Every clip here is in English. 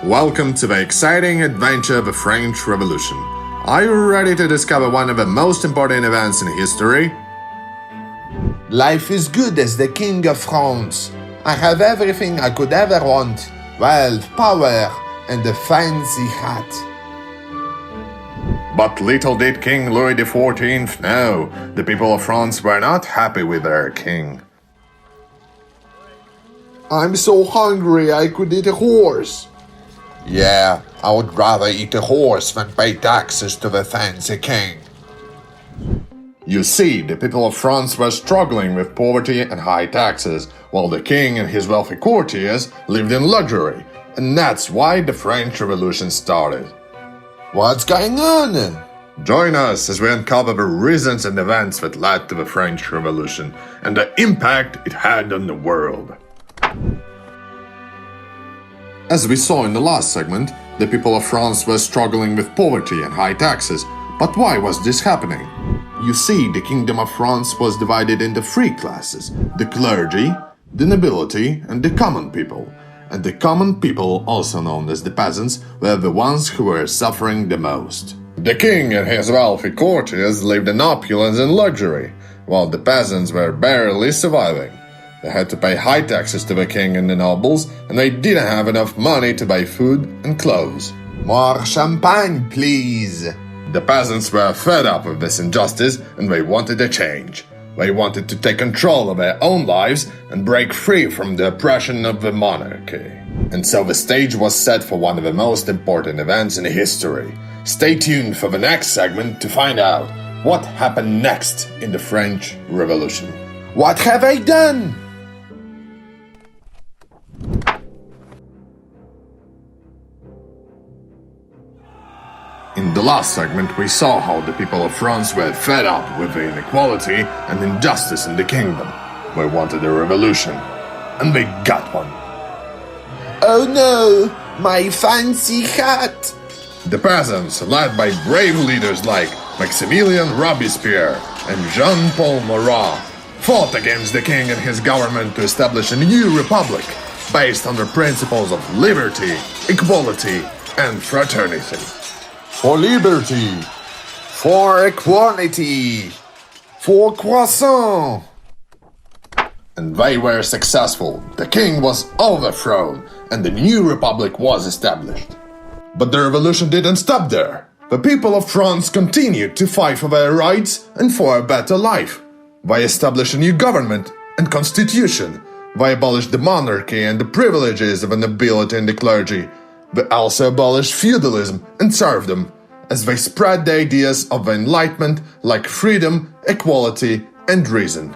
Welcome to the exciting adventure of the French Revolution. Are you ready to discover one of the most important events in history? Life is good as the King of France. I have everything I could ever want: wealth, power, and a fancy hat. But little did King Louis XIV know, the people of France were not happy with their king. I'm so hungry I could eat a horse. Yeah, I would rather eat a horse than pay taxes to the fancy king. You see, the people of France were struggling with poverty and high taxes, while the king and his wealthy courtiers lived in luxury, and that's why the French Revolution started. What's going on? Join us as we uncover the reasons and events that led to the French Revolution and the impact it had on the world. As we saw in the last segment, the people of France were struggling with poverty and high taxes. But why was this happening? You see, the Kingdom of France was divided into three classes: the clergy, the nobility, and the common people. And the common people, also known as the peasants, were the ones who were suffering the most. The king and his wealthy courtiers lived in opulence and luxury, while the peasants were barely surviving. They had to pay high taxes to the king and the nobles, and they didn't have enough money to buy food and clothes. More champagne, please. The peasants were fed up with this injustice, and they wanted a change. They wanted to take control of their own lives and break free from the oppression of the monarchy. And so the stage was set for one of the most important events in history. Stay tuned for the next segment to find out what happened next in the French Revolution. What have I done? In the last segment, we saw how the people of France were fed up with the inequality and injustice in the kingdom. They wanted a revolution, and they got one. Oh no, my fancy hat! The peasants, led by brave leaders like Maximilien Robespierre and Jean-Paul Marat, fought against the king and his government to establish a new republic based on the principles of liberty, equality, and fraternity. For liberty, for equality, for croissant. And they were successful. The king was overthrown, and the new republic was established. But the revolution didn't stop there. The people of France continued to fight for their rights and for a better life. They established a new government and constitution. They abolished the monarchy and the privileges of the nobility and the clergy. They also abolished feudalism and serfdom, as they spread the ideas of the Enlightenment like freedom, equality, and reason.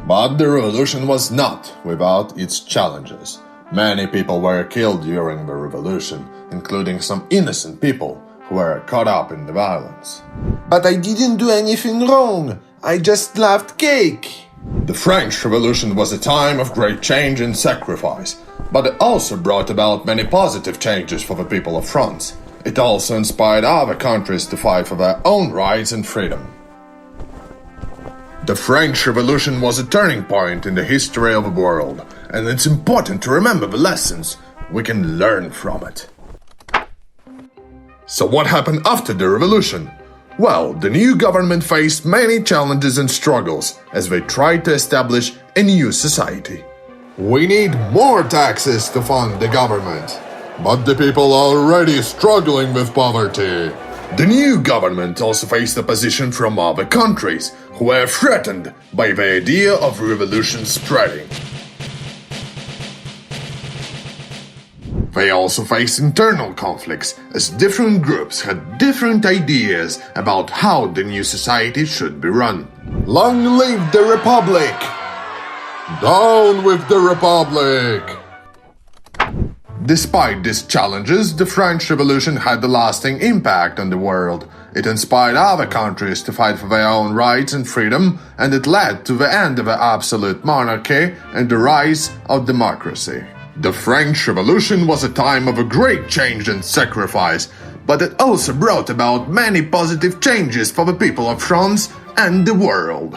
But the revolution was not without its challenges. Many people were killed during the revolution, including some innocent people who were caught up in the violence. But I didn't do anything wrong. I just loved cake. The French Revolution was a time of great change and sacrifice, but it also brought about many positive changes for the people of France. It also inspired other countries to fight for their own rights and freedom. The French Revolution was a turning point in the history of the world, and it's important to remember the lessons we can learn from it. So what happened after the revolution? Well, the new government faced many challenges and struggles as they tried to establish a new society. We need more taxes to fund the government. But the people are already struggling with poverty. The new government also faced opposition from other countries who were threatened by the idea of revolution spreading. They also faced internal conflicts, as different groups had different ideas about how the new society should be run. Long live the Republic! Down with the Republic! Despite these challenges, the French Revolution had a lasting impact on the world. It inspired other countries to fight for their own rights and freedom, and it led to the end of the absolute monarchy and the rise of democracy. The French Revolution was a time of a great change and sacrifice, but it also brought about many positive changes for the people of France and the world.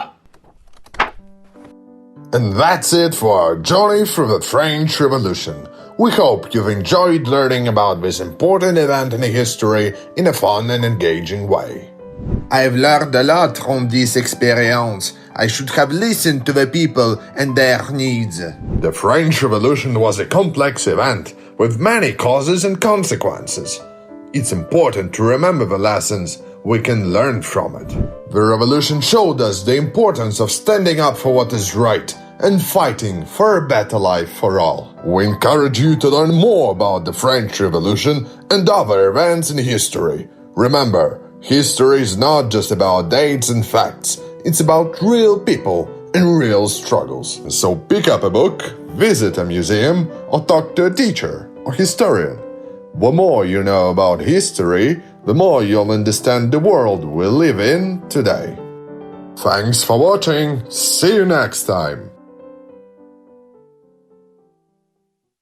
And that's it for our journey through the French Revolution. We hope you've enjoyed learning about this important event in history in a fun and engaging way. I've learned a lot from this experience. I should have listened to the people and their needs. The French Revolution was a complex event with many causes and consequences. It's important to remember the lessons we can learn from it. The revolution showed us the importance of standing up for what is right and fighting for a better life for all. We encourage you to learn more about the French Revolution and other events in history. Remember, history is not just about dates and facts, it's about real people and real struggles. So pick up a book, visit a museum, or talk to a teacher or historian. The more you know about history, the more you'll understand the world we live in today. Thanks for watching. See you next time.